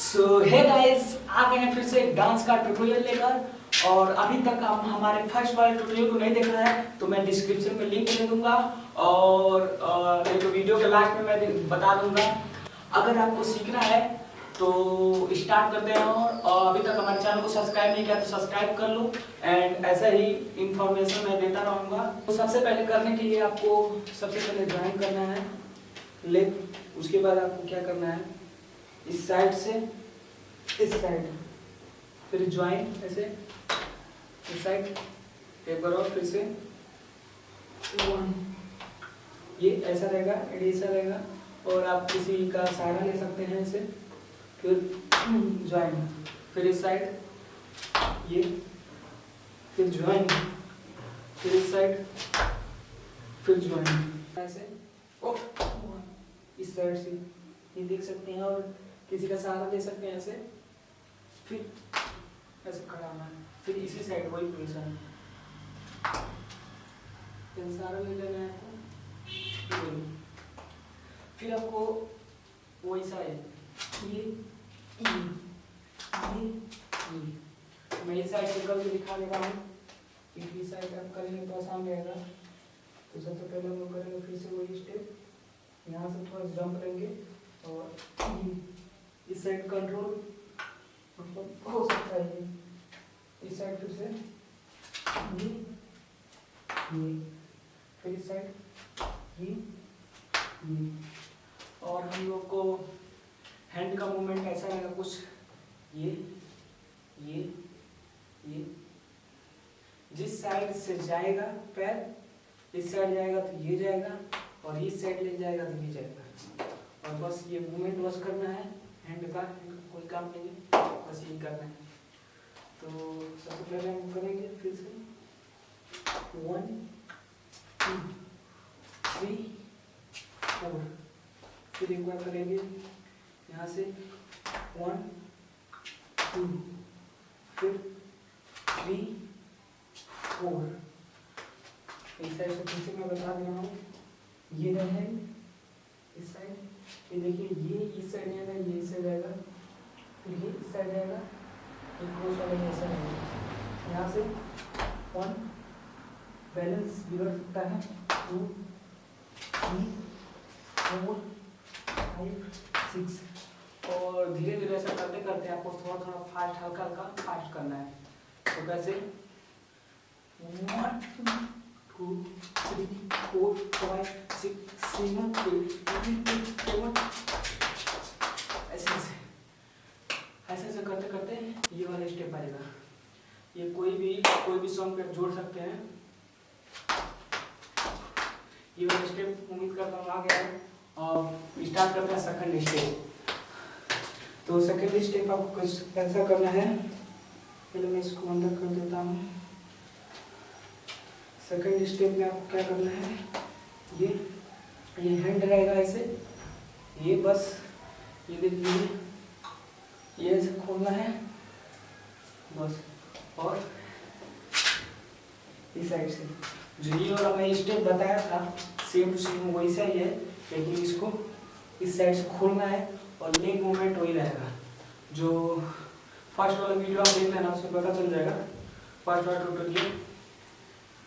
सो hey guys, आ गए हैं फिर से एक डांस का ट्यूटोरियल लेकर। और अभी तक आप हमारे फर्स्ट वाले ट्यूटोरियल को नहीं देखा है तो मैं डिस्क्रिप्शन में लिंक दे दूंगा और नहीं तो वीडियो के लास्ट में मैं बता दूंगा। अगर आपको सीखना है तो स्टार्ट करते हैं। और अभी तक हमारे चैनल को सब्सक्राइब नहीं किया तो सब्सक्राइब कर लो एंड ऐसा ही इंफॉर्मेशन मैं देता रहूँगा। तो सबसे पहले करने के लिए आपको सबसे पहले ड्राइंग करना है लेग। उसके बाद आपको क्या करना है, इस साइड से इस साइड, फिर ज्वाइन ऐसे इस साइड, एक बार और फिर से वन, ये ऐसा रहेगा, ऐसा रहेगा। और आप किसी का सहारा ले सकते हैं ऐसे, फिर ज्वाइन, फिर इस साइड ये, फिर ज्वाइन, फिर इस साइड, फिर ज्वाइन ऐसे। ओ इस साइड से ये देख सकते हैं और किसी का सहारा ले सकते हैं ऐसे, फिर ऐसे खड़ा होना है, फिर इसी साइड वही पोजीशन, फिर सहारा ले लेना है आपको, फिर आपको वैसा है ये मैं इस साइड से करके दिखा दे रहा हूँ, इस साइड आप करेंगे तो आसान रहेगा। तो सबसे पहले हम लोग करेंगे फिर से वही स्टेप, यहाँ से थोड़ा जंप लेंगे और इस साइड कंट्रोल हो सकता है, इस साइड फिर से ये, फिर इस साइड ये। और हम लोग को हैंड का मूवमेंट ऐसा रहेगा कुछ ये, जिस साइड से जाएगा पैर, इस साइड जाएगा तो ये जाएगा और इस साइड ले जाएगा तो ये जाएगा। और बस ये मूवमेंट बस करना है हैंड का कोई काम नहीं है, बस यही करना है। तो सबसे पहले हम करेंगे फिर से 1 2 3 4, फिर एक बार करेंगे यहाँ से 1 2, फिर 3 4। इस साइड से पीछे मैं बता दे रहा हूँ, ये रहे इस साइड, ये देखिए ये इस साइड जाएगा, ये इस साइड जाएगा, फिर ये इस साइड जाएगा, ये क्रॉस वाला ऐसा रहेगा। यहाँ से 1, बैलेंस बिगड़ सकता है, 2 3 4 5 6। और धीरे धीरे ऐसा करते करते आपको थोड़ा थोड़ा फास्ट, हल्का हल्का फास्ट करना है। तो कैसे 1 2 3 4 5 6 7 8 9 ऐसे करते करते ये वाला स्टेप आएगा। ये कोई भी सॉन्ग पे जोड़ सकते हैं। ये वाला स्टेप उम्मीद करता हूँ आ गया है। और स्टार्ट करते हैं सेकंड स्टेप। तो सेकंड स्टेप आपको कैसा करना है, पहले मैं इसको अंदर कर देता हूँ। सेकंड स्टेप में आपको क्या करना है, ये हैंड रहेगा ऐसे, ये बस ये देखिए ये ऐसे खोलना है बस। और इस साइड से जो ये वाला मैं स्टेप बताया था सेम टू सेम वैसा ही है, लेकिन इसको इस साइड से खोलना है और लेग मूवमेंट वही रहेगा। जो फर्स्ट वाला वीडियो आप देख लेना, उसमें पता चल जाएगा फर्स्ट वाला ट्यूटोरियल।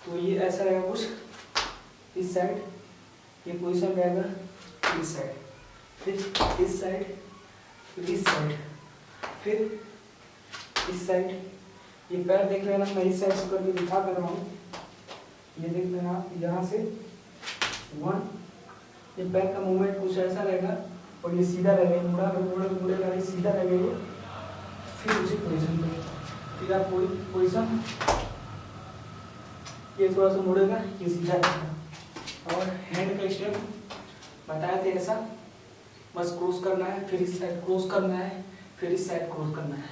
तो ये ऐसा रहेगा कुछ, इस साइड ये पोजीशन रहेगा, इस साइड, फिर इस साइड, फिर इस साइड, फिर इस साइड। ये पैर देख लेना, मैं इस साइड से करके दिखा कर रहा हूँ, ये देख लेना यहाँ से 1, ये पैर का मूवमेंट कुछ ऐसा रहेगा और ये सीधा रहेगा, मुड़ेगा ये सीधा रहेगा ये, फिर उसी पोजीशन पे, फिर आप पोजीशन ये थोड़ा सा मुड़ेगा, ये सीधा रहेगा। और हैंड का स्टेप बताए थे ऐसा, बस क्रॉस करना है, फिर इस साइड क्रॉस करना है, फिर इस साइड क्रॉस करना है।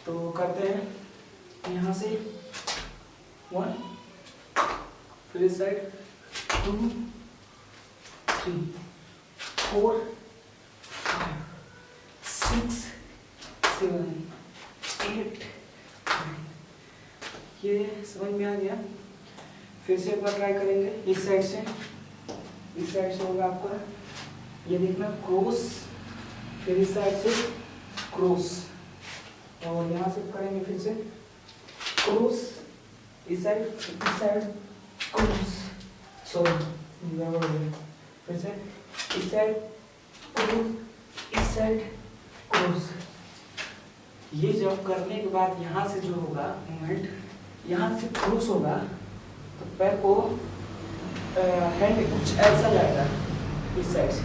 तो करते हैं यहाँ से 1, फिर इस साइड 2 3 4 5 6 7 8 9। ये समझ में आ गया। फिर से एक बार ट्राई करेंगे इस साइड से होगा आपका, ये देखना क्रॉस, फिर इस साइड से क्रॉस, और यहाँ से करेंगे फिर से क्रॉस, इस साइड क्रॉस, सॉरी फिर से इस साइड क्रॉस, इस साइड क्रॉस। ये जब करने के बाद यहाँ से जो होगा मूवमेंट, यहाँ से क्रॉस होगा तो पैर को हैंड कुछ ऐसा जाएगा, इस साइड से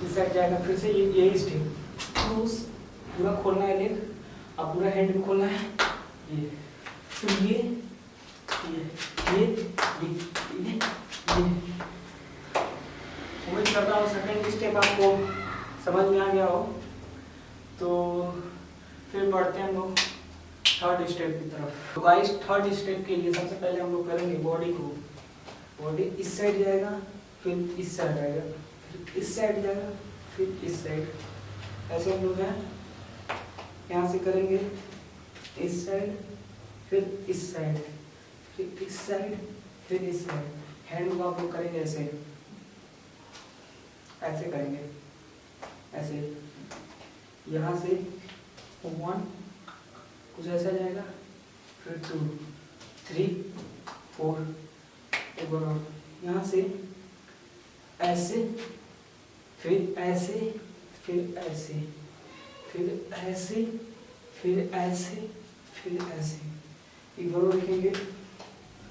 इस साइड जाएगा। फिर से ये स्टेप क्रॉस, पूरा खोलना है लेग, अब पूरा हैंड भी खोलना है, ये फिर ये उम्मीद करता हूँ सेकंड स्टेप आपको समझ में आ गया हो। तो फिर बढ़ते हैं हम लोग थर्ड स्टेप की तरफ। तो गाइस थर्ड स्टेप के लिए सबसे पहले हम लोग करेंगे बॉडी को, बॉडी इस साइड जाएगा, फिर इस साइड आएगा, फिर इस साइड जाएगा, फिर इस साइड, ऐसे हम लोग हैं। यहाँ से करेंगे इस साइड, फिर इस साइड, फिर इस साइड, फिर इस साइड। हैंड को आप लोग करेंगे ऐसे, ऐसे करेंगे, ऐसे। यहाँ से 1 कुछ ऐसा जाएगा, फिर 2 3 4, एक बार और यहाँ से ऐसे, फिर ऐसे, फिर ऐसे, फिर ऐसे, फिर ऐसे, फिर ऐसे। एक बार और लिखेंगे,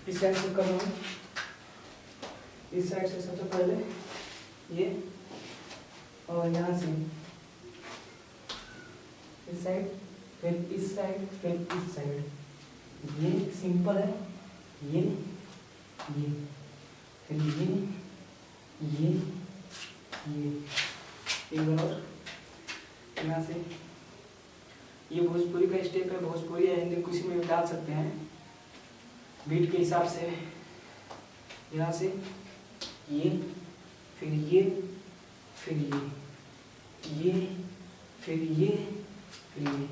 इस साइड से कर रहा हूँ, इस साइड से सबसे पहले ये, और यहाँ से इस साइड, फिर इस साइड, फिर इस साइड। ये सिंपल है, ये फिर ये एक बार और यहाँ से। ये भोजपुरी का स्टेप है, भोजपुरी या हिंदी किसी में भी डाल सकते हैं बीट के हिसाब से। यहाँ से ये, फिर ये, फिर ये, फिर ये, फिर ये,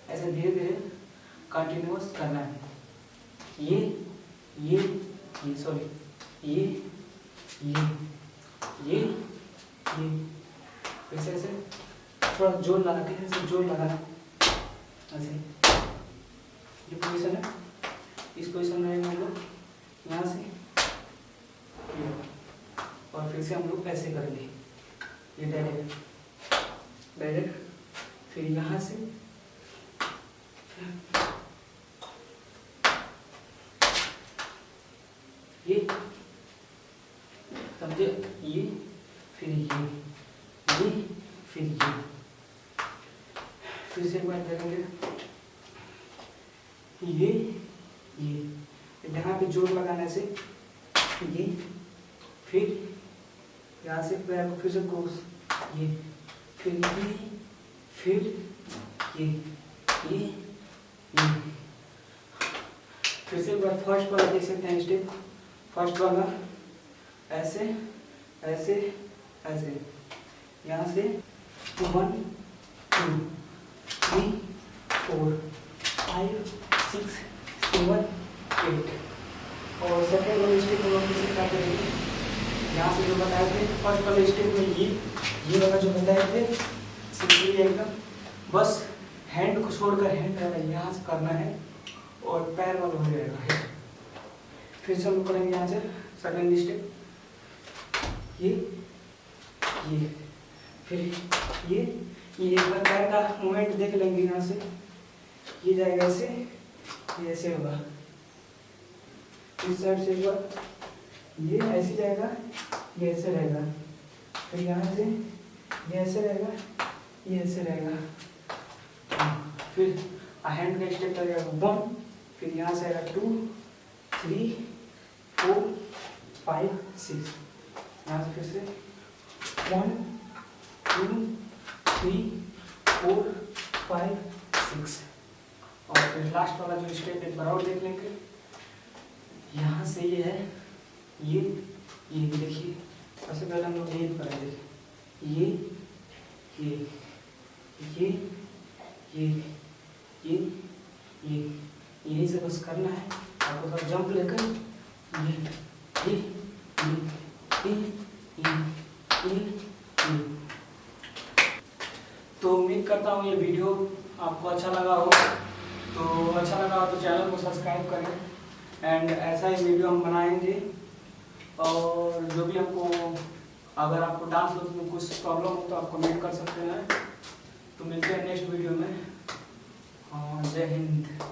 ऐसे धीरे धीरे कंटिन्यूअस करना है। ये सॉरी, ये ऐसे ऐसे थोड़ा जोर लगा के, ऐसे जोर लगाना, ऐसे। ये पोजीशन है, इस पोजीशन में हम लोग यहाँ से, और फिर से हम लोग ऐसे करेंगे, ये डायरेक्ट, फिर यहाँ से ये, समझे, ये, फिर ये, फिर ये। फिर से एक बार करेंगे, ये यहाँ पे जोर लगाने से, ये, फिर यहाँ से पैर को फिर से क्रॉस, ये, फिर ये, फिर ये। फिर से एक बार फर्स्ट वाला देख सकते हैं स्टेप, फर्स्ट वाला ऐसे ऐसे ऐसे, यहाँ से 1 2 3 4 5 6 7 8। और सेकेंड वाले स्टेप हम लोग किसी क्या करेंगे, यहाँ से जो बताए थे फर्स्ट वाले स्टेप में ये वाला जो बताए थे सिंपली एकदम, बस हैंड को छोड़कर हैंड यहाँ से करना है और पैर वाला हो जाएगा। फिर से हम करेंगे यहाँ से सेकेंड स्टेप, ये फिर ये एक बार पैर का मूवमेंट देख लेंगे। यहाँ से ये जाएगा ऐसे, ये ऐसे होगा, इस साइड से एक बार ये ऐसे जाएगा, ये ऐसे रहेगा, फिर यहाँ से ये ऐसे रहेगा, ये ऐसे रहेगा, फिर हैंड का स्टेप लगेगा 1, फिर यहाँ से आएगा 2 3 4 5 6, यहाँ से फिर से 1 2 3 4 5 6। और फिर लास्ट वाला जो स्टेप है बराबर देख लेंगे। यहाँ से ये है, ये देखिए, सबसे पहले हम लोग यही करेंगे, ये यही से बस करना है आपको, सब जंप लेकर ये। तो उम्मीद करता करता हूँ ये वीडियो आपको अच्छा लगा हो, तो चैनल को सब्सक्राइब करें एंड ऐसा ही वीडियो हम बनाएंगे। और जो भी हमको, अगर आपको डांस में कुछ प्रॉब्लम हो तो आप कमेंट कर सकते हैं। तो मिलते हैं नेक्स्ट वीडियो में। जय हिंद।